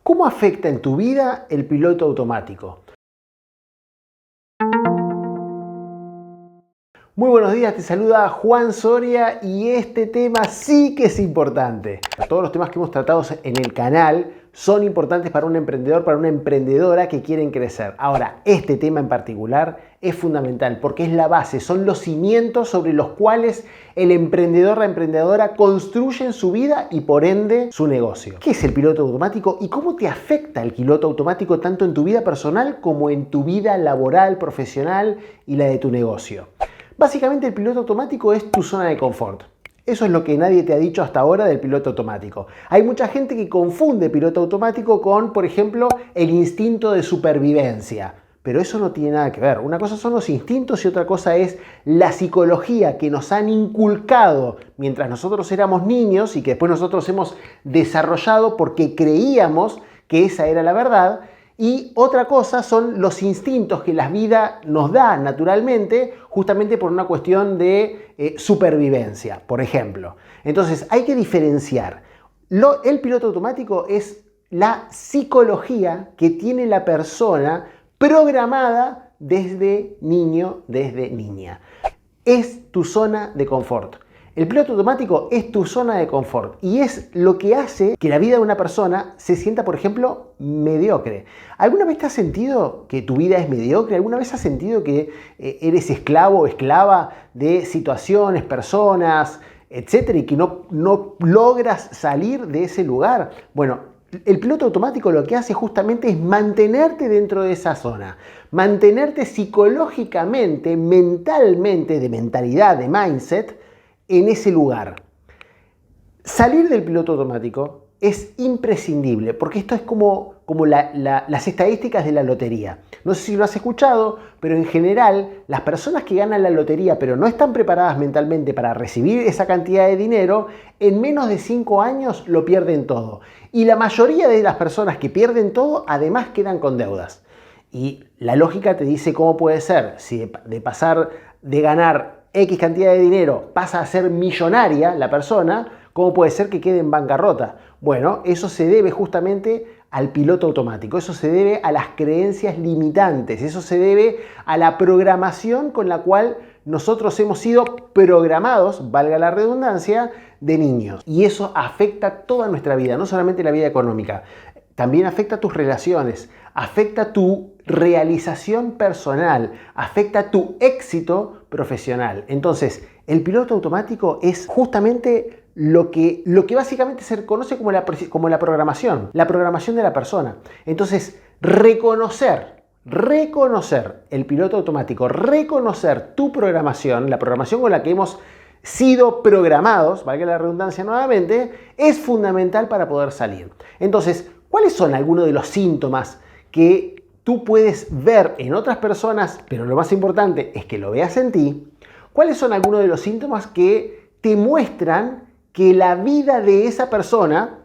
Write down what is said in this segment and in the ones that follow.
¿Cómo afecta en tu vida el piloto automático? Muy buenos días, te saluda Juan Soria y este tema sí que es importante. Todos los temas que hemos tratado en el canal son importantes para un emprendedor, para una emprendedora que quieren crecer. Ahora, este tema en particular es fundamental porque es la base, son los cimientos sobre los cuales el emprendedor, la emprendedora construyen su vida y por ende su negocio. ¿Qué es el piloto automático y cómo te afecta el piloto automático tanto en tu vida personal como en tu vida laboral, profesional y la de tu negocio? Básicamente el piloto automático es tu zona de confort. Eso es lo que nadie te ha dicho hasta ahora del piloto automático. Hay mucha gente que confunde piloto automático con, por ejemplo, el instinto de supervivencia. Pero eso no tiene nada que ver. Una cosa son los instintos y otra cosa es la psicología que nos han inculcado mientras nosotros éramos niños y que después nosotros hemos desarrollado porque creíamos que esa era la verdad. Y otra cosa son los instintos que la vida nos da naturalmente, justamente por una cuestión de supervivencia, por ejemplo. Entonces hay que diferenciar. El piloto automático es la psicología que tiene la persona programada desde niño, desde niña. Es tu zona de confort. El piloto automático es tu zona de confort y es lo que hace que la vida de una persona se sienta, por ejemplo, mediocre. ¿Alguna vez te has sentido que tu vida es mediocre? ¿Alguna vez has sentido que eres esclavo o esclava de situaciones, personas, etcétera, y que no logras salir de ese lugar? Bueno, el piloto automático lo que hace justamente es mantenerte dentro de esa zona, mantenerte psicológicamente, mentalmente, de mentalidad, de mindset, en ese lugar. Salir del piloto automático es imprescindible, porque esto es como las estadísticas de la lotería. No sé si lo has escuchado, pero en general las personas que ganan la lotería pero no están preparadas mentalmente para recibir esa cantidad de dinero, en menos de 5 años lo pierden todo. Y la mayoría de las personas que pierden todo además quedan con deudas. Y la lógica te dice cómo puede ser, si de pasar de ganar X cantidad de dinero pasa a ser millonaria la persona, ¿cómo puede ser que quede en bancarrota? Bueno, eso se debe justamente al piloto automático, eso se debe a las creencias limitantes, eso se debe a la programación con la cual nosotros hemos sido programados, valga la redundancia, de niños. Y eso afecta toda nuestra vida, no solamente la vida económica, también afecta tus relaciones, afecta tu realización personal, afecta tu éxito profesional. Entonces, el piloto automático es justamente lo que básicamente se conoce como la programación de la persona. Entonces, reconocer el piloto automático, reconocer tu programación, la programación con la que hemos sido programados, valga la redundancia nuevamente, es fundamental para poder salir. Entonces, ¿cuáles son algunos de los síntomas que tú puedes ver en otras personas, pero lo más importante es que lo veas en ti? ¿Cuáles son algunos de los síntomas que te muestran que la vida de esa persona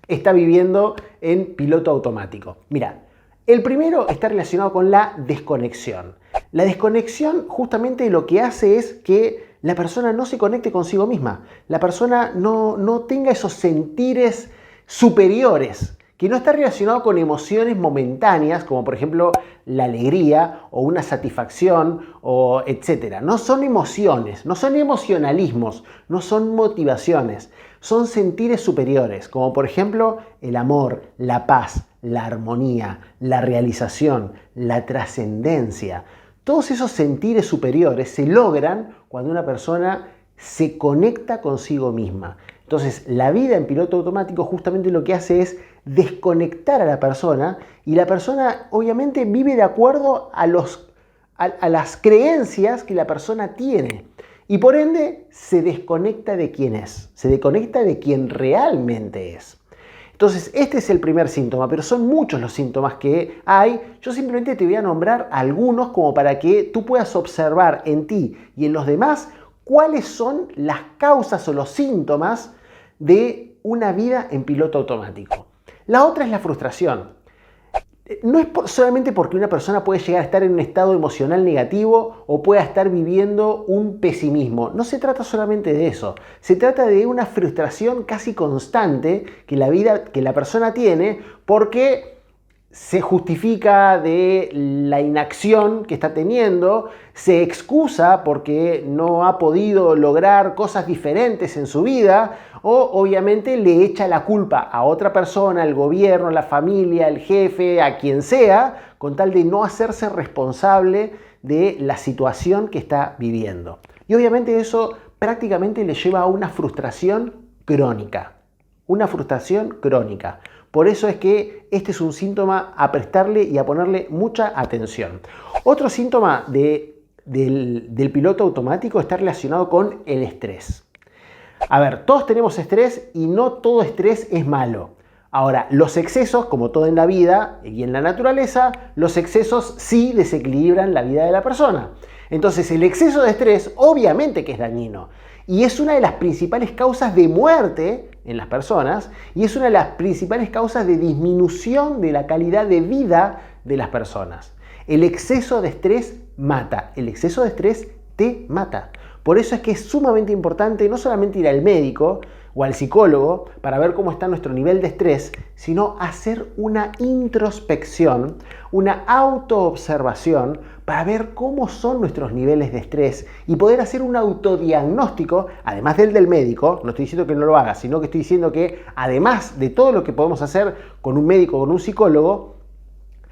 está viviendo en piloto automático? Mira, el primero está relacionado con la desconexión. La desconexión justamente lo que hace es que la persona no se conecte consigo misma. La persona no tenga esos sentires superiores, que no está relacionado con emociones momentáneas, como por ejemplo la alegría o una satisfacción, o etcétera. No son emociones, no son emocionalismos, no son motivaciones, son sentires superiores, como por ejemplo el amor, la paz, la armonía, la realización, la trascendencia. Todos esos sentires superiores se logran cuando una persona se conecta consigo misma. Entonces, la vida en piloto automático justamente lo que hace es desconectar a la persona y la persona obviamente vive de acuerdo a las creencias que la persona tiene y por ende se desconecta de quién es, se desconecta de quién realmente es. Entonces, este es el primer síntoma, pero son muchos los síntomas que hay. Yo simplemente te voy a nombrar algunos como para que tú puedas observar en ti y en los demás cuáles son las causas o los síntomas de una vida en piloto automático. La otra es la frustración. no es solamente porque una persona puede llegar a estar en un estado emocional negativo o pueda estar viviendo un pesimismo. No se trata solamente de eso. Se trata de una frustración casi constante que la persona tiene porque se justifica de la inacción que está teniendo, se excusa porque no ha podido lograr cosas diferentes en su vida, o obviamente le echa la culpa a otra persona, al gobierno, a la familia, al jefe, a quien sea, con tal de no hacerse responsable de la situación que está viviendo. Y obviamente eso prácticamente le lleva a una frustración crónica. Una frustración crónica. Por eso es que este es un síntoma a prestarle y a ponerle mucha atención. Otro síntoma del piloto automático está relacionado con el estrés. A ver, todos tenemos estrés y no todo estrés es malo. Ahora, los excesos, como todo en la vida y en la naturaleza, los excesos sí desequilibran la vida de la persona. Entonces, el exceso de estrés obviamente que es dañino y es una de las principales causas de muerte en las personas y es una de las principales causas de disminución de la calidad de vida de las personas. El exceso de estrés mata, el exceso de estrés te mata. Por eso es que es sumamente importante no solamente ir al médico o al psicólogo para ver cómo está nuestro nivel de estrés, sino hacer una introspección, una autoobservación para ver cómo son nuestros niveles de estrés y poder hacer un autodiagnóstico, además del médico. No estoy diciendo que no lo haga, sino que estoy diciendo que además de todo lo que podemos hacer con un médico o con un psicólogo,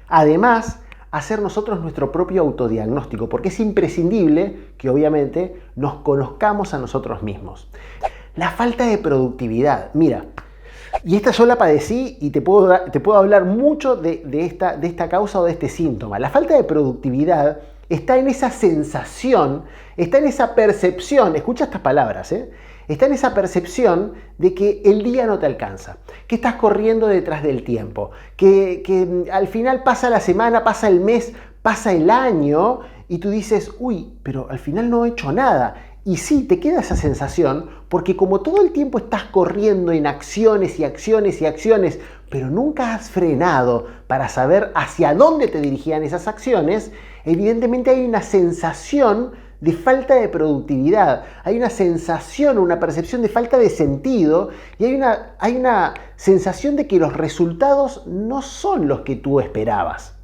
además hacer nosotros nuestro propio autodiagnóstico, porque es imprescindible que obviamente nos conozcamos a nosotros mismos. La falta de productividad. Mira, y esta yo la padecí y te puedo hablar mucho de esta causa o de este síntoma. La falta de productividad está en esa sensación, está en esa percepción, escucha estas palabras, está en esa percepción de que el día no te alcanza, que estás corriendo detrás del tiempo, que al final pasa la semana, pasa el mes, pasa el año y tú dices, uy, pero al final no he hecho nada. Y sí, te queda esa sensación porque como todo el tiempo estás corriendo en acciones y acciones y acciones, pero nunca has frenado para saber hacia dónde te dirigían esas acciones, evidentemente hay una sensación de falta de productividad, hay una sensación, una percepción de falta de sentido y hay una sensación de que los resultados no son los que tú esperabas.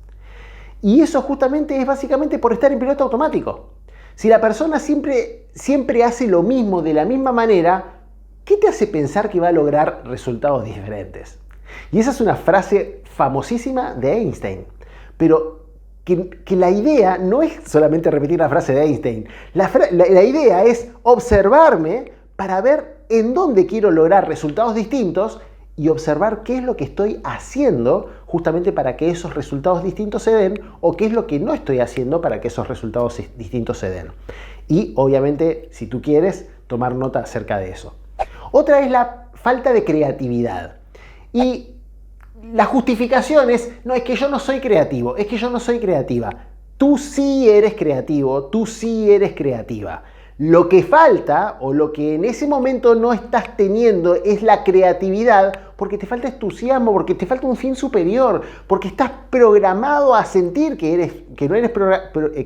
Y eso justamente es básicamente por estar en piloto automático. Si la persona siempre hace lo mismo de la misma manera, ¿qué te hace pensar que va a lograr resultados diferentes? Y esa es una frase famosísima de Einstein. Pero que la idea no es solamente repetir la frase de Einstein. La idea es observarme para ver en dónde quiero lograr resultados distintos y observar qué es lo que estoy haciendo justamente para que esos resultados distintos se den o qué es lo que no estoy haciendo para que esos resultados distintos se den. Y obviamente, si tú quieres, tomar nota acerca de eso. Otra es la falta de creatividad. Y la justificación es, no, es que yo no soy creativo, es que yo no soy creativa. Tú sí eres creativo, tú sí eres creativa. Lo que falta o lo que en ese momento no estás teniendo es la creatividad porque te falta entusiasmo, porque te falta un fin superior, porque estás programado a sentir que no eres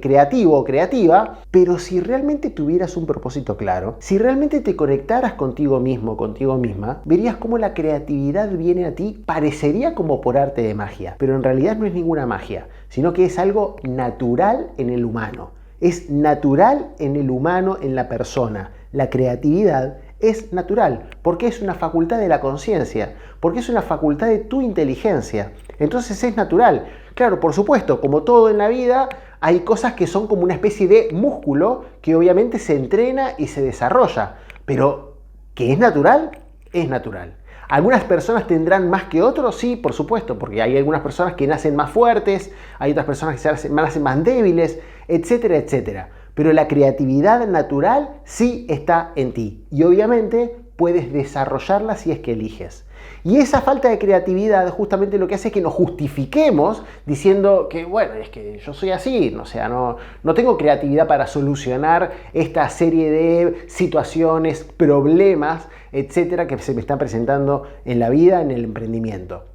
creativo o creativa, pero si realmente tuvieras un propósito claro, si realmente te conectaras contigo mismo, contigo misma, verías cómo la creatividad viene a ti, parecería como por arte de magia, pero en realidad no es ninguna magia, sino que es algo natural en el humano. Es natural en el humano, en la persona. La creatividad es natural, porque es una facultad de la conciencia, porque es una facultad de tu inteligencia. Entonces es natural. Claro, por supuesto, como todo en la vida, hay cosas que son como una especie de músculo que obviamente se entrena y se desarrolla, pero ¿que es natural? Es natural. ¿Algunas personas tendrán más que otros? Sí, por supuesto, porque hay algunas personas que nacen más fuertes, hay otras personas que nacen más débiles, etcétera, etcétera. Pero la creatividad natural sí está en ti y obviamente puedes desarrollarla si es que eliges. Y esa falta de creatividad justamente lo que hace es que nos justifiquemos diciendo que, bueno, es que yo soy así, o sea, no tengo creatividad para solucionar esta serie de situaciones, problemas, etcétera, que se me están presentando en la vida, en el emprendimiento.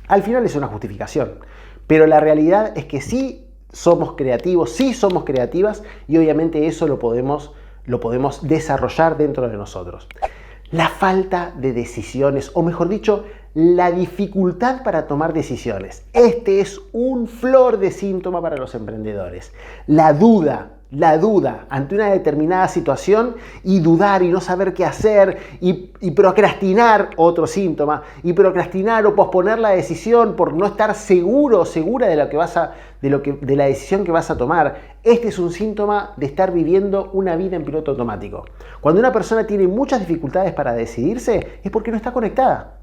Al final es una justificación, pero la realidad es que sí somos creativos, sí somos creativas y obviamente eso lo podemos desarrollar dentro de nosotros. La falta de decisiones, o mejor dicho, la dificultad para tomar decisiones. Este es un flor de síntoma para los emprendedores. La duda ante una determinada situación y dudar y no saber qué hacer y procrastinar, otro síntoma, y procrastinar o posponer la decisión por no estar seguro o segura de la decisión que vas a tomar. Este es un síntoma de estar viviendo una vida en piloto automático. Cuando una persona tiene muchas dificultades para decidirse es porque no está conectada.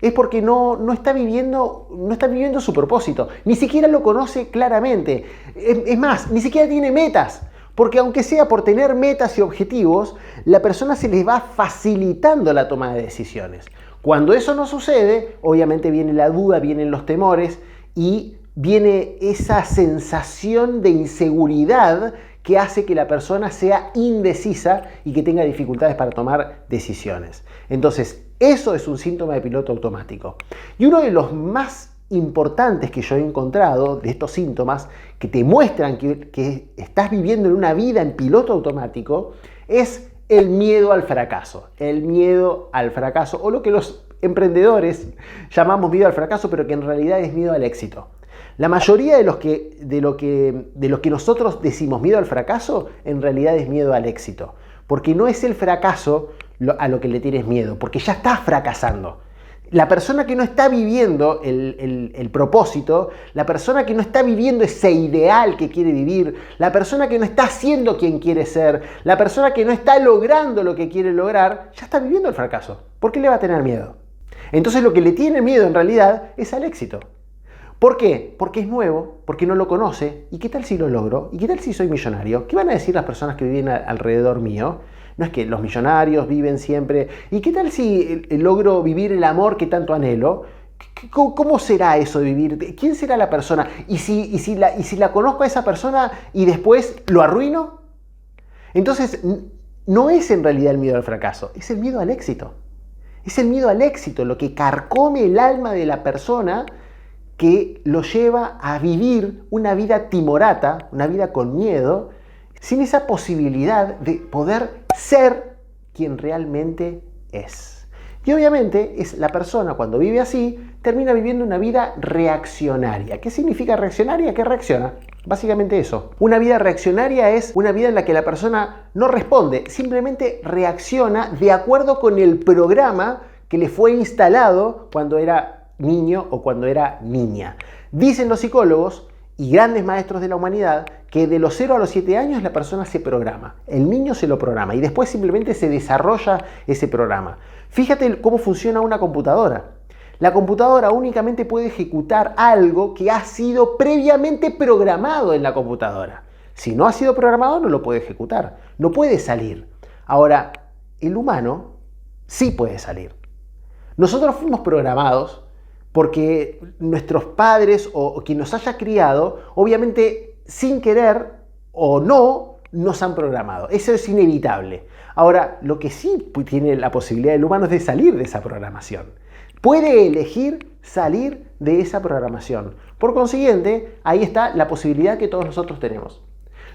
Es porque no está viviendo su propósito. Ni siquiera lo conoce claramente. Es más, ni siquiera tiene metas. Porque aunque sea por tener metas y objetivos, la persona se les va facilitando la toma de decisiones. Cuando eso no sucede, obviamente viene la duda, vienen los temores y viene esa sensación de inseguridad que hace que la persona sea indecisa y que tenga dificultades para tomar decisiones. Entonces, eso es un síntoma de piloto automático. Y uno de los más importantes que yo he encontrado de estos síntomas que te muestran que estás viviendo en una vida en piloto automático es el miedo al fracaso. El miedo al fracaso, o lo que los emprendedores llamamos miedo al fracaso, pero que en realidad es miedo al éxito. La mayoría de lo que nosotros decimos miedo al fracaso, en realidad es miedo al éxito. Porque no es el fracaso a lo que le tienes miedo, porque ya estás fracasando. La persona que no está viviendo el propósito, la persona que no está viviendo ese ideal que quiere vivir, la persona que no está siendo quien quiere ser, la persona que no está logrando lo que quiere lograr, ya está viviendo el fracaso. ¿Por qué le va a tener miedo? Entonces lo que le tiene miedo en realidad es al éxito. ¿Por qué? Porque es nuevo, porque no lo conoce. ¿Y qué tal si lo logro? ¿Y qué tal si soy millonario? ¿Qué van a decir las personas que viven alrededor mío? No es que los millonarios viven siempre. ¿Y qué tal si logro vivir el amor que tanto anhelo? ¿Cómo será eso de vivir? ¿Quién será la persona? ¿Y si la conozco a esa persona y después lo arruino? Entonces, no es en realidad el miedo al fracaso, es el miedo al éxito. Es el miedo al éxito lo que carcome el alma de la persona, que lo lleva a vivir una vida timorata, una vida con miedo, sin esa posibilidad de poder ser quien realmente es. Y obviamente la persona cuando vive así termina viviendo una vida reaccionaria. ¿Qué significa reaccionaria? ¿Qué reacciona? Básicamente eso. Una vida reaccionaria es una vida en la que la persona no responde, simplemente reacciona de acuerdo con el programa que le fue instalado cuando era niño o cuando era niña. Dicen los psicólogos y grandes maestros de la humanidad que de los 0 a los 7 años la persona se programa, el niño se lo programa y después simplemente se desarrolla ese programa. Fíjate cómo funciona una computadora. La computadora únicamente puede ejecutar algo que ha sido previamente programado en la computadora. Si no ha sido programado no lo puede ejecutar, no puede salir. Ahora, el humano sí puede salir. Nosotros fuimos programados porque nuestros padres o quien nos haya criado, obviamente sin querer o no, nos han programado. Eso es inevitable. Ahora, lo que sí tiene la posibilidad del humano es de salir de esa programación. Puede elegir salir de esa programación. Por consiguiente, ahí está la posibilidad que todos nosotros tenemos.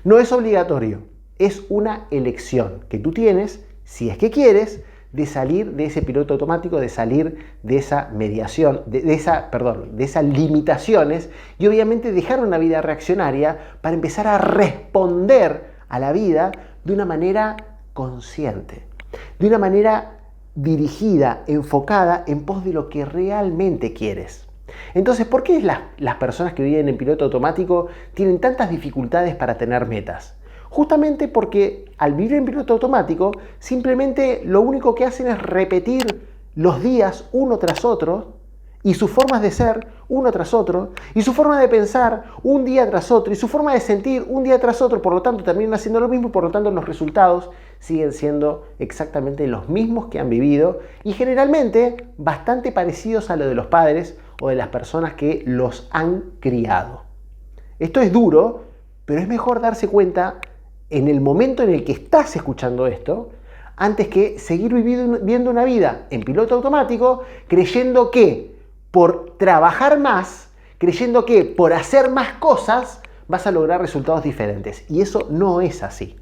No es obligatorio, es una elección que tú tienes, si es que quieres, de salir de ese piloto automático, de salir de esa mediación, de esas limitaciones y obviamente dejar una vida reaccionaria para empezar a responder a la vida de una manera consciente, de una manera dirigida, enfocada en pos de lo que realmente quieres. Entonces, ¿por qué las personas que viven en piloto automático tienen tantas dificultades para tener metas? Justamente porque al vivir en piloto automático, simplemente lo único que hacen es repetir los días uno tras otro y sus formas de ser uno tras otro y su forma de pensar un día tras otro y su forma de sentir un día tras otro, por lo tanto terminan haciendo lo mismo y por lo tanto los resultados siguen siendo exactamente los mismos que han vivido y generalmente bastante parecidos a lo de los padres o de las personas que los han criado. Esto es duro, pero es mejor darse cuenta en el momento en el que estás escuchando esto, antes que seguir viviendo una vida en piloto automático, creyendo que por trabajar más, creyendo que por hacer más cosas vas a lograr resultados diferentes. Y eso no es así.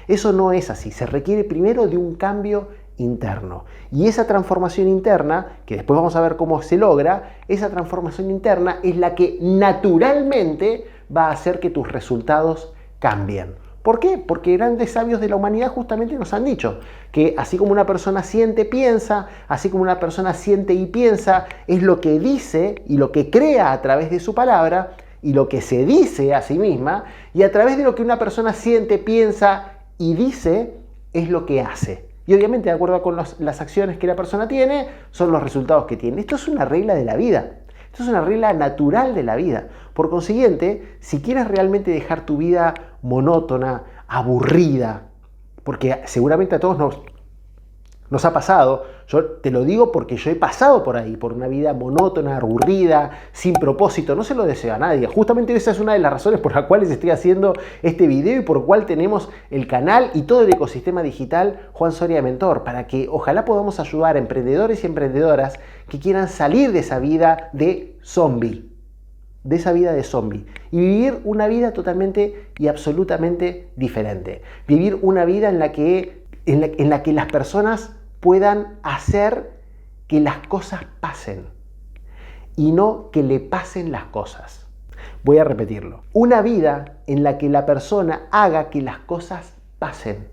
Eso no es así. Se requiere primero de un cambio interno. Y esa transformación interna, que después vamos a ver cómo se logra, esa transformación interna es la que naturalmente va a hacer que tus resultados cambien. ¿Por qué? Porque grandes sabios de la humanidad justamente nos han dicho que así como una persona siente, piensa, así como una persona siente y piensa, es lo que dice y lo que crea a través de su palabra y lo que se dice a sí misma, y a través de lo que una persona siente, piensa y dice, es lo que hace. Y obviamente, de acuerdo con las acciones que la persona tiene, son los resultados que tiene. Esto es una regla de la vida. Esto es una regla natural de la vida. Por consiguiente, si quieres realmente dejar tu vida monótona, aburrida, porque seguramente a todos nos ha pasado, yo te lo digo porque yo he pasado por ahí, por una vida monótona, aburrida, sin propósito, no se lo deseo a nadie. Justamente esa es una de las razones por las cuales estoy haciendo este video y por la cual tenemos el canal y todo el ecosistema digital Juan Soria Mentor, para que ojalá podamos ayudar a emprendedores y emprendedoras que quieran salir de esa vida de zombie. Y vivir una vida totalmente y absolutamente diferente. Vivir una vida en la que las personas puedan hacer que las cosas pasen y no que le pasen las cosas. Voy a repetirlo. Una vida en la que la persona haga que las cosas pasen.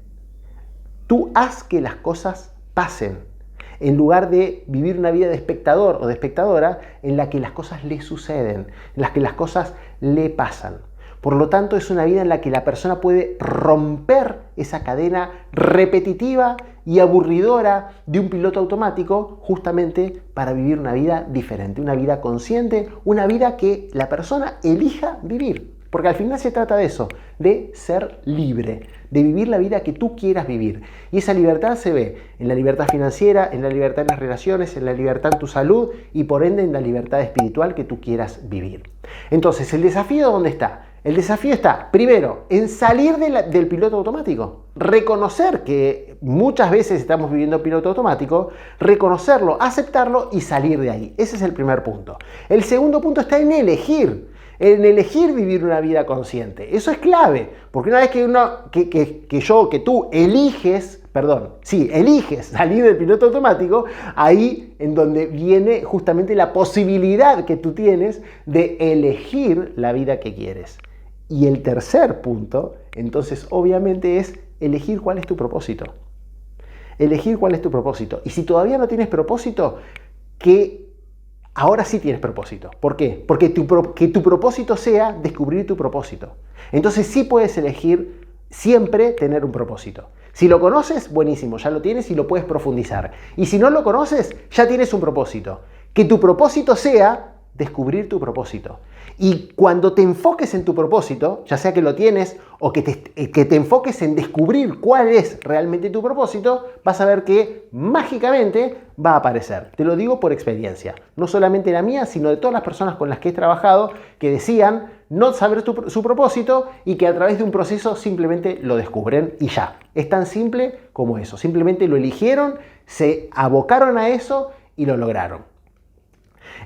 Tú haz que las cosas pasen, en lugar de vivir una vida de espectador o de espectadora en la que las cosas le suceden, en las que las cosas le pasan. Por lo tanto, es una vida en la que la persona puede romper esa cadena repetitiva y aburridora de un piloto automático, justamente para vivir una vida diferente, una vida consciente, una vida que la persona elija vivir. Porque al final se trata de eso, de ser libre, de vivir la vida que tú quieras vivir. Y esa libertad se ve en la libertad financiera, en la libertad en las relaciones, en la libertad en tu salud y por ende en la libertad espiritual que tú quieras vivir. Entonces, ¿el desafío dónde está? El desafío está, primero, en salir del piloto automático. Reconocer que muchas veces estamos viviendo piloto automático, reconocerlo, aceptarlo y salir de ahí. Ese es el primer punto. El segundo punto está en elegir vivir una vida consciente. Eso es clave, porque una vez que tú eliges salir del piloto automático, ahí en donde viene justamente la posibilidad que tú tienes de elegir la vida que quieres. Y el tercer punto, entonces, obviamente es elegir cuál es tu propósito. Elegir cuál es tu propósito. Y si todavía no tienes propósito, ahora sí tienes propósito. ¿Por qué? Porque que tu propósito sea descubrir tu propósito. Entonces sí puedes elegir siempre tener un propósito. Si lo conoces, buenísimo, ya lo tienes y lo puedes profundizar. Y si no lo conoces, ya tienes un propósito. Que tu propósito sea descubrir tu propósito. Y cuando te enfoques en tu propósito, ya sea que lo tienes o que te enfoques en descubrir cuál es realmente tu propósito, vas a ver que mágicamente va a aparecer. Te lo digo por experiencia. No solamente la mía, sino de todas las personas con las que he trabajado que decían no saber su propósito y que a través de un proceso simplemente lo descubren y ya. Es tan simple como eso. Simplemente lo eligieron, se abocaron a eso y lo lograron.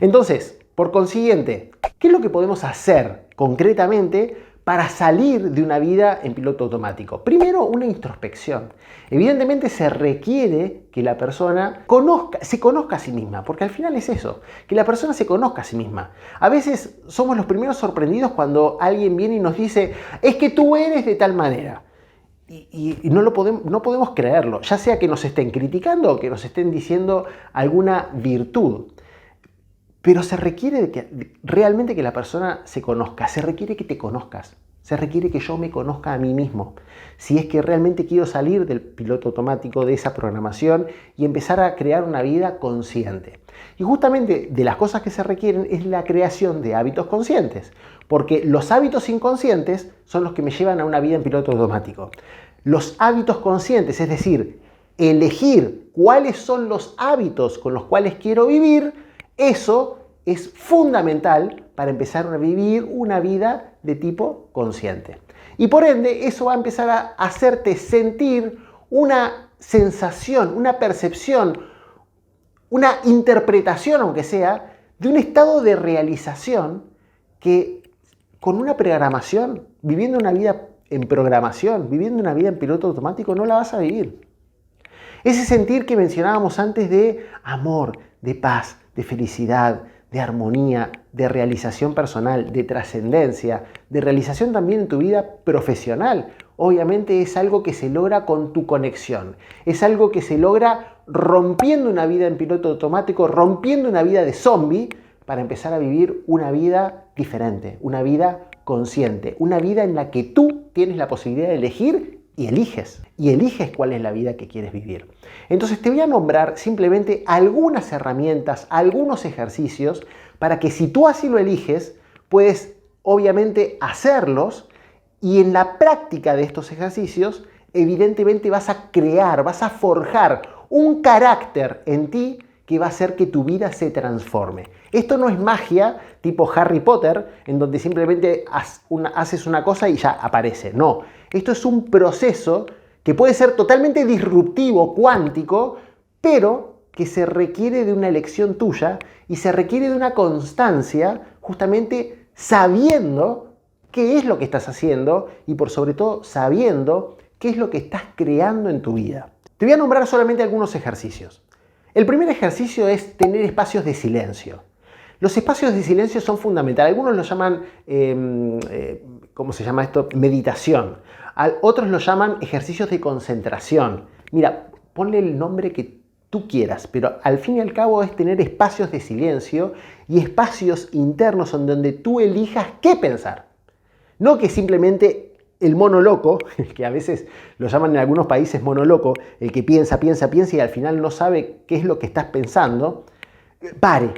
Entonces, por consiguiente, ¿qué es lo que podemos hacer concretamente para salir de una vida en piloto automático? Primero, una introspección. Evidentemente se requiere que la persona se conozca a sí misma, porque al final es eso, que la persona se conozca a sí misma. A veces somos los primeros sorprendidos cuando alguien viene y nos dice, es que tú eres de tal manera. Y no podemos creerlo, ya sea que nos estén criticando o que nos estén diciendo alguna virtud. Pero se requiere realmente que la persona se conozca, se requiere que te conozcas, se requiere que yo me conozca a mí mismo. Si es que realmente quiero salir del piloto automático, de esa programación y empezar a crear una vida consciente. Y justamente de las cosas que se requieren es la creación de hábitos conscientes, porque los hábitos inconscientes son los que me llevan a una vida en piloto automático. Los hábitos conscientes, es decir, elegir cuáles son los hábitos con los cuales quiero vivir, eso es fundamental para empezar a vivir una vida de tipo consciente. Y por ende, eso va a empezar a hacerte sentir una sensación, una percepción, una interpretación, aunque sea, de un estado de realización que con una programación, viviendo una vida en programación, viviendo una vida en piloto automático, no la vas a vivir. Ese sentir que mencionábamos antes de amor, de paz, de felicidad, de armonía, de realización personal, de trascendencia, de realización también en tu vida profesional. Obviamente es algo que se logra con tu conexión. Es algo que se logra rompiendo una vida en piloto automático, rompiendo una vida de zombie para empezar a vivir una vida diferente, una vida consciente, una vida en la que tú tienes la posibilidad de elegir y eliges. Y eliges cuál es la vida que quieres vivir. Entonces te voy a nombrar simplemente algunas herramientas, algunos ejercicios para que si tú así lo eliges, puedes obviamente hacerlos y en la práctica de estos ejercicios, evidentemente vas a crear, vas a forjar un carácter en ti que va a hacer que tu vida se transforme. Esto no es magia tipo Harry Potter, en donde simplemente haces una cosa y ya aparece. No, esto es un proceso que puede ser totalmente disruptivo, cuántico, pero que se requiere de una elección tuya y se requiere de una constancia justamente sabiendo qué es lo que estás haciendo y por sobre todo sabiendo qué es lo que estás creando en tu vida. Te voy a nombrar solamente algunos ejercicios. El primer ejercicio es tener espacios de silencio. Los espacios de silencio son fundamentales. Algunos lo llaman, ¿cómo se llama esto? Meditación. Otros lo llaman ejercicios de concentración. Mira, ponle el nombre que tú quieras, pero al fin y al cabo es tener espacios de silencio y espacios internos en donde tú elijas qué pensar. No que simplemente el mono loco, que a veces lo llaman en algunos países mono loco, el que piensa, piensa, piensa y al final no sabe qué es lo que estás pensando, pare.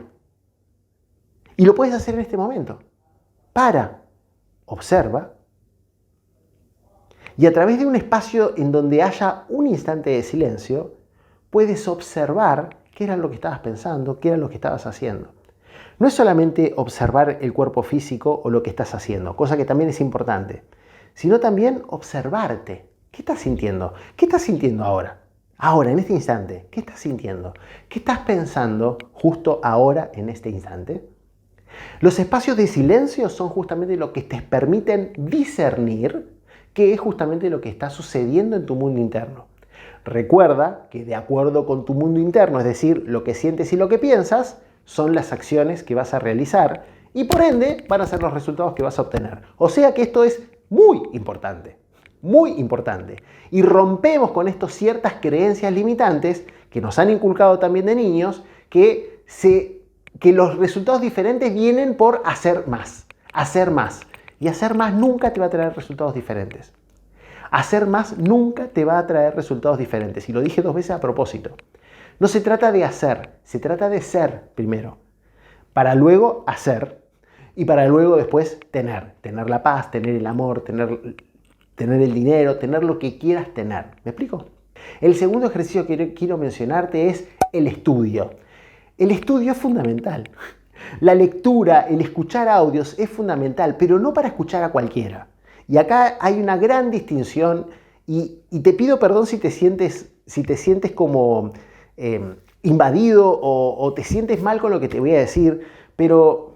Y lo puedes hacer en este momento. Para, observa y a través de un espacio en donde haya un instante de silencio, puedes observar qué era lo que estabas pensando, qué era lo que estabas haciendo. No es solamente observar el cuerpo físico o lo que estás haciendo, cosa que también es importante, sino también observarte. ¿Qué estás sintiendo? ¿Qué estás sintiendo ahora? Ahora, en este instante, ¿qué estás sintiendo? ¿Qué estás pensando justo ahora, en este instante? Los espacios de silencio son justamente lo que te permiten discernir qué es justamente lo que está sucediendo en tu mundo interno. Recuerda que de acuerdo con tu mundo interno, es decir, lo que sientes y lo que piensas, son las acciones que vas a realizar y por ende van a ser los resultados que vas a obtener. O sea que esto es muy importante, muy importante. Y rompemos con estas ciertas creencias limitantes que nos han inculcado también de niños, que los resultados diferentes vienen por hacer más, hacer más. Y hacer más nunca te va a traer resultados diferentes. Hacer más nunca te va a traer resultados diferentes. Y lo dije 2 veces a propósito. No se trata de hacer, se trata de ser primero, para luego hacer y para luego después tener la paz, tener el amor, tener el dinero, tener lo que quieras tener. ¿Me explico? El segundo ejercicio que quiero mencionarte es el estudio. El estudio es fundamental. La lectura, el escuchar audios es fundamental, pero no para escuchar a cualquiera. Y acá hay una gran distinción y te pido perdón si te sientes como invadido o te sientes mal con lo que te voy a decir, pero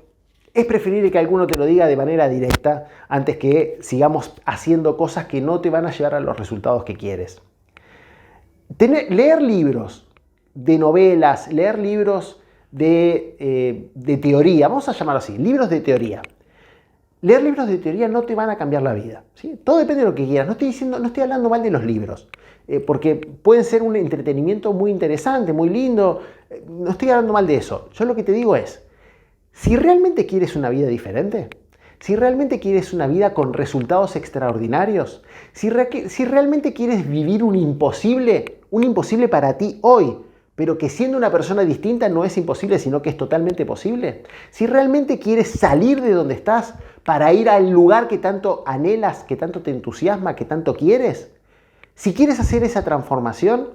es preferible que alguno te lo diga de manera directa antes que sigamos haciendo cosas que no te van a llevar a los resultados que quieres. Leer libros de novelas, leer libros de teoría, vamos a llamarlo así, libros de teoría. Leer libros de teoría no te van a cambiar la vida, ¿sí? Todo depende de lo que quieras. No estoy hablando mal de los libros, porque pueden ser un entretenimiento muy interesante, muy lindo. No estoy hablando mal de eso. Yo lo que te digo es, si realmente quieres una vida diferente, si realmente quieres una vida con resultados extraordinarios, si realmente quieres vivir un imposible para ti hoy, pero que siendo una persona distinta no es imposible, sino que es totalmente posible. Si realmente quieres salir de donde estás para ir al lugar que tanto anhelas, que tanto te entusiasma, que tanto quieres, si quieres hacer esa transformación,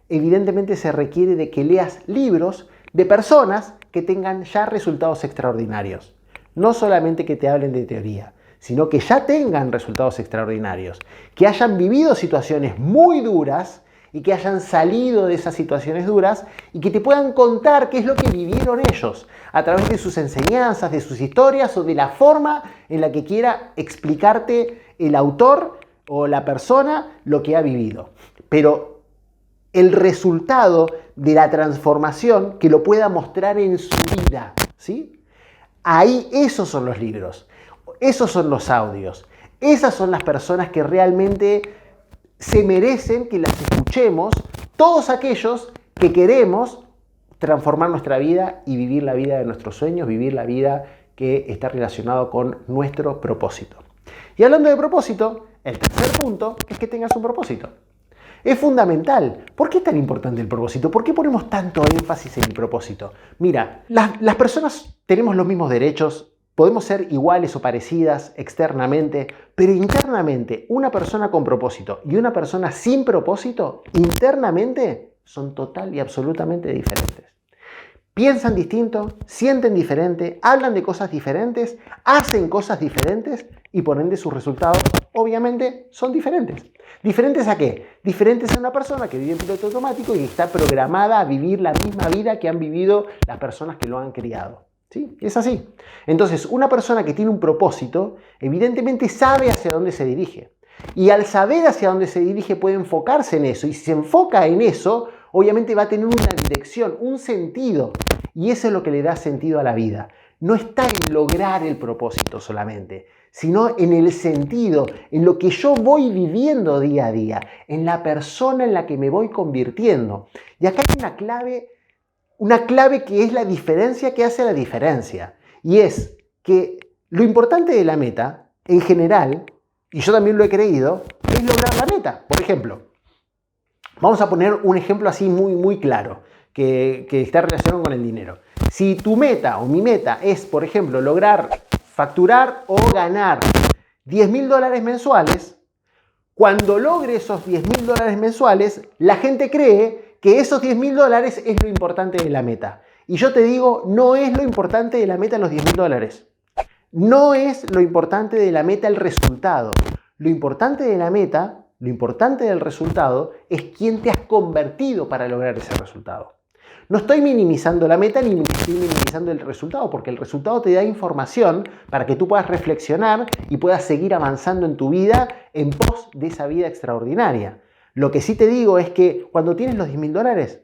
evidentemente se requiere de que leas libros de personas que tengan ya resultados extraordinarios. No solamente que te hablen de teoría, sino que ya tengan resultados extraordinarios, que hayan vivido situaciones muy duras y que hayan salido de esas situaciones duras y que te puedan contar qué es lo que vivieron ellos a través de sus enseñanzas, de sus historias o de la forma en la que quiera explicarte el autor o la persona lo que ha vivido. Pero el resultado de la transformación que lo pueda mostrar en su vida, ¿sí? Ahí esos son los libros, esos son los audios, esas son las personas que realmente se merecen que las escuchemos, todos aquellos que queremos transformar nuestra vida y vivir la vida de nuestros sueños, vivir la vida que está relacionado con nuestro propósito. Y hablando de propósito, el tercer punto es que tengas un propósito. Es fundamental. ¿Por qué es tan importante el propósito? ¿Por qué ponemos tanto énfasis en el propósito? Mira, las personas tenemos los mismos derechos, podemos ser iguales o parecidas externamente, pero internamente una persona con propósito y una persona sin propósito, internamente son total y absolutamente diferentes. Piensan distinto, sienten diferente, hablan de cosas diferentes, hacen cosas diferentes y por ende sus resultados obviamente son diferentes. ¿Diferentes a qué? Diferentes a una persona que vive en piloto automático y está programada a vivir la misma vida que han vivido las personas que lo han criado. ¿Sí? Es así. Entonces, una persona que tiene un propósito, evidentemente sabe hacia dónde se dirige. Y al saber hacia dónde se dirige puede enfocarse en eso. Y si se enfoca en eso, obviamente va a tener una dirección, un sentido. Y eso es lo que le da sentido a la vida. No está en lograr el propósito solamente, sino en el sentido, en lo que yo voy viviendo día a día, en la persona en la que me voy convirtiendo. Y acá hay una clave que es la diferencia que hace la diferencia. Y es que lo importante de la meta, en general, y yo también lo he creído, es lograr la meta. Por ejemplo, vamos a poner un ejemplo así muy claro, que está relacionado con el dinero. Si tu meta o mi meta es, por ejemplo, lograr facturar o ganar $10.000 mensuales, cuando logre esos $10.000 mensuales, la gente cree que esos $10.000 es lo importante de la meta. Y yo te digo, no es lo importante de la meta los $10.000. No es lo importante de la meta el resultado. Lo importante de la meta, lo importante del resultado, es quién te has convertido para lograr ese resultado. No estoy minimizando la meta ni estoy minimizando el resultado, porque el resultado te da información para que tú puedas reflexionar y puedas seguir avanzando en tu vida en pos de esa vida extraordinaria. Lo que sí te digo es que cuando tienes los $10.000,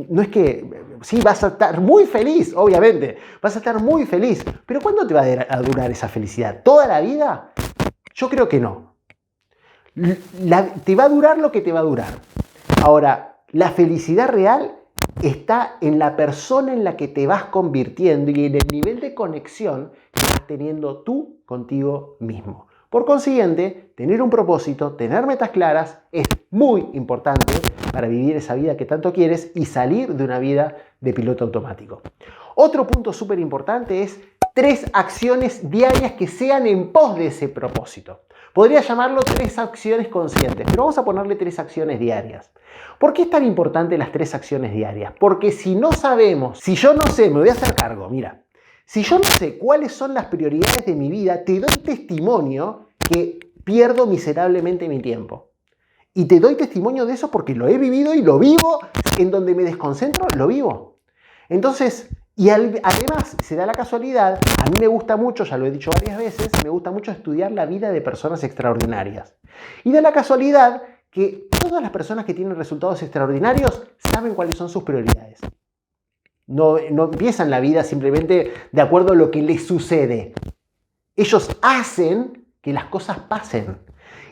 no es que, sí, vas a estar muy feliz, obviamente, vas a estar muy feliz, pero ¿cuándo te va a durar esa felicidad? ¿Toda la vida? Yo creo que no. Te va a durar lo que te va a durar. Ahora, la felicidad real está en la persona en la que te vas convirtiendo y en el nivel de conexión que vas teniendo tú contigo mismo. Por consiguiente, tener un propósito, tener metas claras es muy importante para vivir esa vida que tanto quieres y salir de una vida de piloto automático. Otro punto súper importante es 3 acciones diarias que sean en pos de ese propósito. Podría llamarlo 3 acciones conscientes, pero vamos a ponerle 3 acciones diarias. ¿Por qué es tan importante las 3 acciones diarias? Porque si no sabemos, si yo no sé, me voy a hacer cargo, mira. Si yo no sé cuáles son las prioridades de mi vida, te doy testimonio que pierdo miserablemente mi tiempo. Y te doy testimonio de eso porque lo he vivido y lo vivo. En donde me desconcentro, lo vivo. Entonces, y además se da la casualidad, a mí me gusta mucho, ya lo he dicho varias veces, me gusta mucho estudiar la vida de personas extraordinarias. Y da la casualidad que todas las personas que tienen resultados extraordinarios saben cuáles son sus prioridades. No empiezan la vida simplemente de acuerdo a lo que les sucede. Ellos hacen que las cosas pasen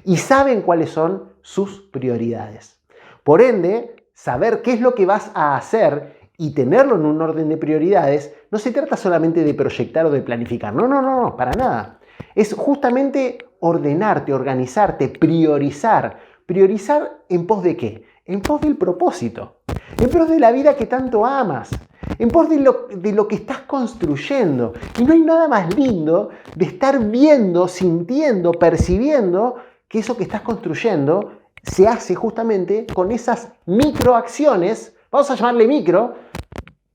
y saben cuáles son sus prioridades. Por ende, saber qué es lo que vas a hacer y tenerlo en un orden de prioridades, no se trata solamente de proyectar o de planificar. No, para nada. Es justamente ordenarte, organizarte, priorizar. ¿Priorizar en pos de qué? En pos del propósito. En pos de la vida que tanto amas. En pos de lo que estás construyendo. Y no hay nada más lindo de estar viendo, sintiendo, percibiendo que eso que estás construyendo se hace justamente con esas microacciones. Vamos a llamarle micro,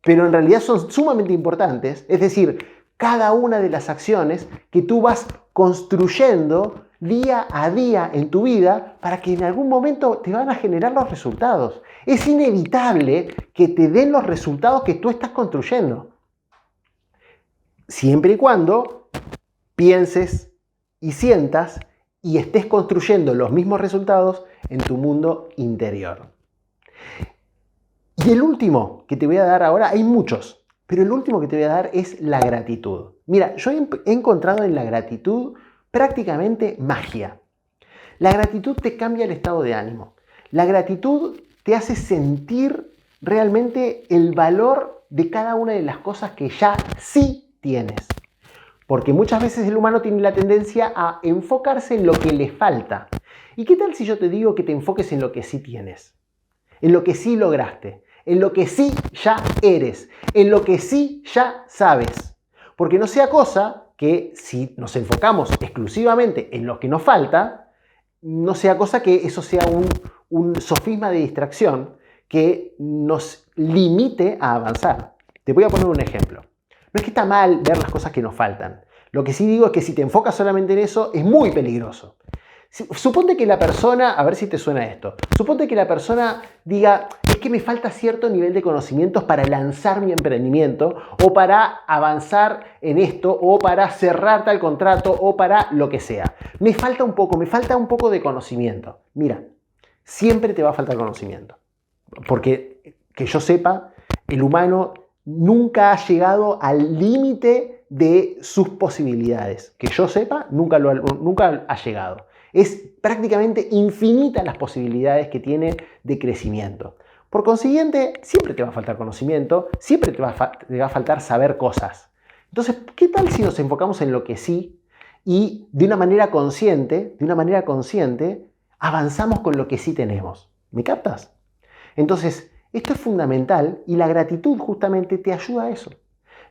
pero en realidad son sumamente importantes. Es decir, cada una de las acciones que tú vas construyendo día a día en tu vida para que en algún momento te van a generar los resultados. Es inevitable que te den los resultados que tú estás construyendo. Siempre y cuando pienses y sientas y estés construyendo los mismos resultados en tu mundo interior. Y el último que te voy a dar ahora, hay muchos, pero el último que te voy a dar es la gratitud. Mira, yo he encontrado en la gratitud prácticamente magia. La gratitud te cambia el estado de ánimo. La gratitud te hace sentir realmente el valor de cada una de las cosas que ya sí tienes. Porque muchas veces el humano tiene la tendencia a enfocarse en lo que le falta. ¿Y qué tal si yo te digo que te enfoques en lo que sí tienes? En lo que sí lograste, en lo que sí ya eres, en lo que sí ya sabes. Porque no sea cosa que si nos enfocamos exclusivamente en lo que nos falta, no sea cosa que eso sea un sofisma de distracción que nos limite a avanzar. Te voy a poner un ejemplo. No es que está mal ver las cosas que nos faltan. Lo que sí digo es que si te enfocas solamente en eso, es muy peligroso. Suponte que la persona, a ver si te suena esto, suponte que la persona diga, es que me falta cierto nivel de conocimientos para lanzar mi emprendimiento, o para avanzar en esto, o para cerrar tal contrato, o para lo que sea. Me falta un poco de conocimiento. Mira, siempre te va a faltar conocimiento. Porque, que yo sepa, el humano nunca ha llegado al límite de sus posibilidades. Que yo sepa, nunca ha llegado. Es prácticamente infinita las posibilidades que tiene de crecimiento. Por consiguiente, siempre te va a faltar conocimiento, siempre te va a faltar saber cosas. Entonces, ¿qué tal si nos enfocamos en lo que sí y de una manera consciente, avanzamos con lo que sí tenemos? ¿Me captas? Entonces, esto es fundamental y la gratitud justamente te ayuda a eso.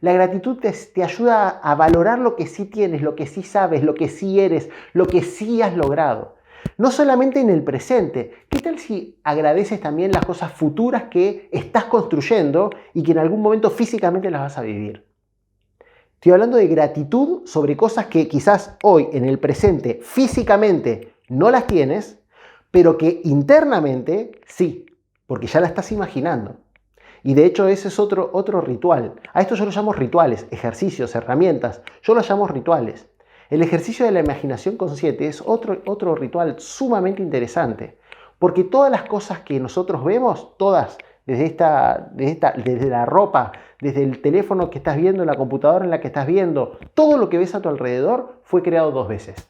La gratitud te ayuda a valorar lo que sí tienes, lo que sí sabes, lo que sí eres, lo que sí has logrado. No solamente en el presente. ¿Qué tal si agradeces también las cosas futuras que estás construyendo y que en algún momento físicamente las vas a vivir? Estoy hablando de gratitud sobre cosas que quizás hoy en el presente físicamente no las tienes, pero que internamente sí, porque ya la estás imaginando. Y de hecho ese es otro ritual. A esto yo lo llamo rituales, ejercicios, herramientas. Yo lo llamo rituales. El ejercicio de la imaginación consciente es otro ritual sumamente interesante. Porque todas las cosas que nosotros vemos, todas, desde la ropa, desde el teléfono que estás viendo, la computadora en la que estás viendo, todo lo que ves a tu alrededor fue creado 2 veces.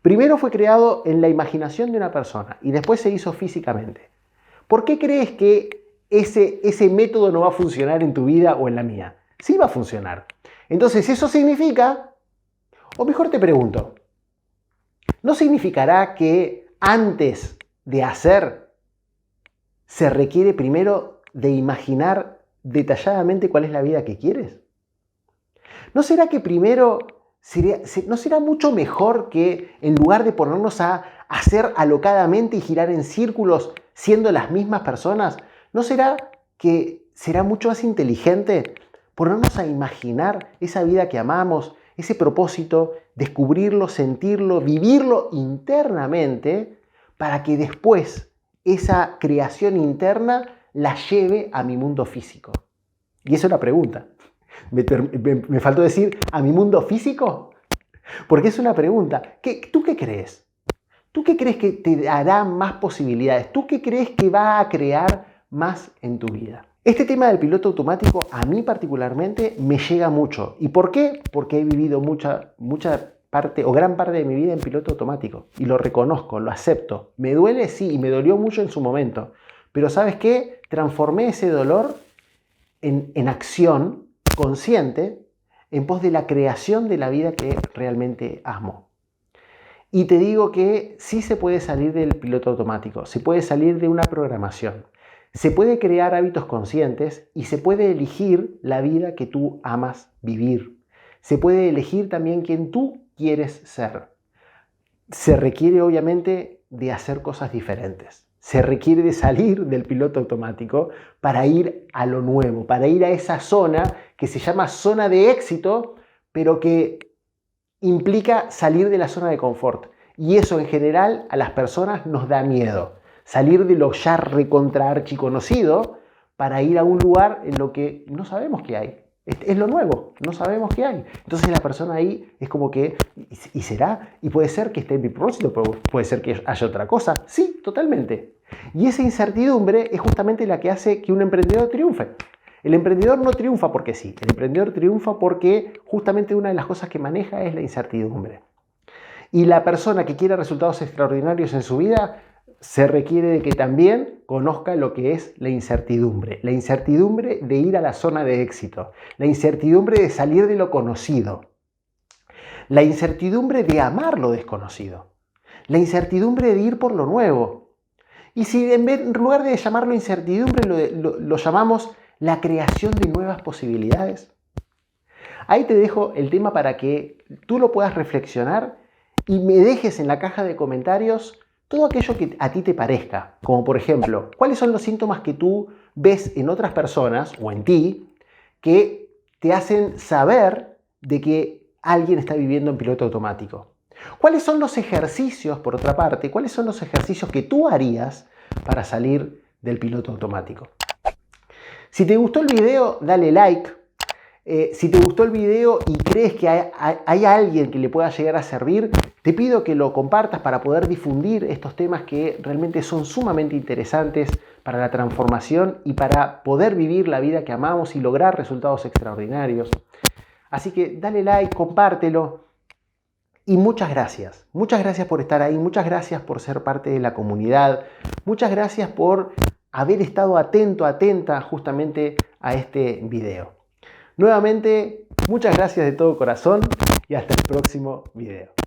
Primero fue creado en la imaginación de una persona y después se hizo físicamente. ¿Por qué crees que ese método no va a funcionar en tu vida o en la mía? Sí va a funcionar. Entonces eso significa, o mejor te pregunto, ¿no significará que antes de hacer se requiere primero de imaginar detalladamente cuál es la vida que quieres? ¿No será que primero no será mucho mejor que en lugar de ponernos a hacer alocadamente y girar en círculos siendo las mismas personas, ¿no será que será mucho más inteligente ponernos a imaginar esa vida que amamos, ese propósito, descubrirlo, sentirlo, vivirlo internamente para que después esa creación interna la lleve a mi mundo físico? Y esa es la pregunta. Me faltó decir a mi mundo físico, porque es una pregunta. ¿Tú qué crees? ¿Tú qué crees que te dará más posibilidades? ¿Tú qué crees que va a crear más en tu vida? Este tema del piloto automático a mí particularmente me llega mucho. ¿Y por qué? Porque he vivido mucha parte o gran parte de mi vida en piloto automático y lo reconozco, lo acepto. Me duele, sí, y me dolió mucho en su momento. Pero ¿sabes qué? Transformé ese dolor en acción consciente en pos de la creación de la vida que realmente amo. Y te digo que sí se puede salir del piloto automático, se puede salir de una programación, se puede crear hábitos conscientes y se puede elegir la vida que tú amas vivir. Se puede elegir también quién tú quieres ser. Se requiere obviamente de hacer cosas diferentes. Se requiere de salir del piloto automático para ir a lo nuevo, para ir a esa zona que se llama zona de éxito, pero que implica salir de la zona de confort. Y eso en general a las personas nos da miedo. Salir de lo ya recontra archiconocido para ir a un lugar en lo que no sabemos qué hay. Es lo nuevo, no sabemos qué hay. Entonces la persona ahí es como que, ¿y será? Y puede ser que esté en mi propósito, puede ser que haya otra cosa. Sí, totalmente. Y esa incertidumbre es justamente la que hace que un emprendedor triunfe. El emprendedor no triunfa porque sí, el emprendedor triunfa porque justamente una de las cosas que maneja es la incertidumbre. Y la persona que quiere resultados extraordinarios en su vida se requiere de que también conozca lo que es la incertidumbre de ir a la zona de éxito, la incertidumbre de salir de lo conocido, la incertidumbre de amar lo desconocido, la incertidumbre de ir por lo nuevo. Y si en lugar de llamarlo incertidumbre lo llamamos la creación de nuevas posibilidades. Ahí te dejo el tema para que tú lo puedas reflexionar y me dejes en la caja de comentarios todo aquello que a ti te parezca, como por ejemplo, ¿cuáles son los síntomas que tú ves en otras personas o en ti que te hacen saber de que alguien está viviendo en piloto automático? ¿Cuáles son los ejercicios, por otra parte, cuáles son los ejercicios que tú harías para salir del piloto automático? Si te gustó el video, dale like. Si te gustó el video y crees que hay alguien que le pueda llegar a servir, te pido que lo compartas para poder difundir estos temas que realmente son sumamente interesantes para la transformación y para poder vivir la vida que amamos y lograr resultados extraordinarios. Así que dale like, compártelo y muchas gracias. Muchas gracias por estar ahí, muchas gracias por ser parte de la comunidad, muchas gracias por haber estado atento, atenta justamente a este video. Nuevamente, muchas gracias de todo corazón y hasta el próximo video.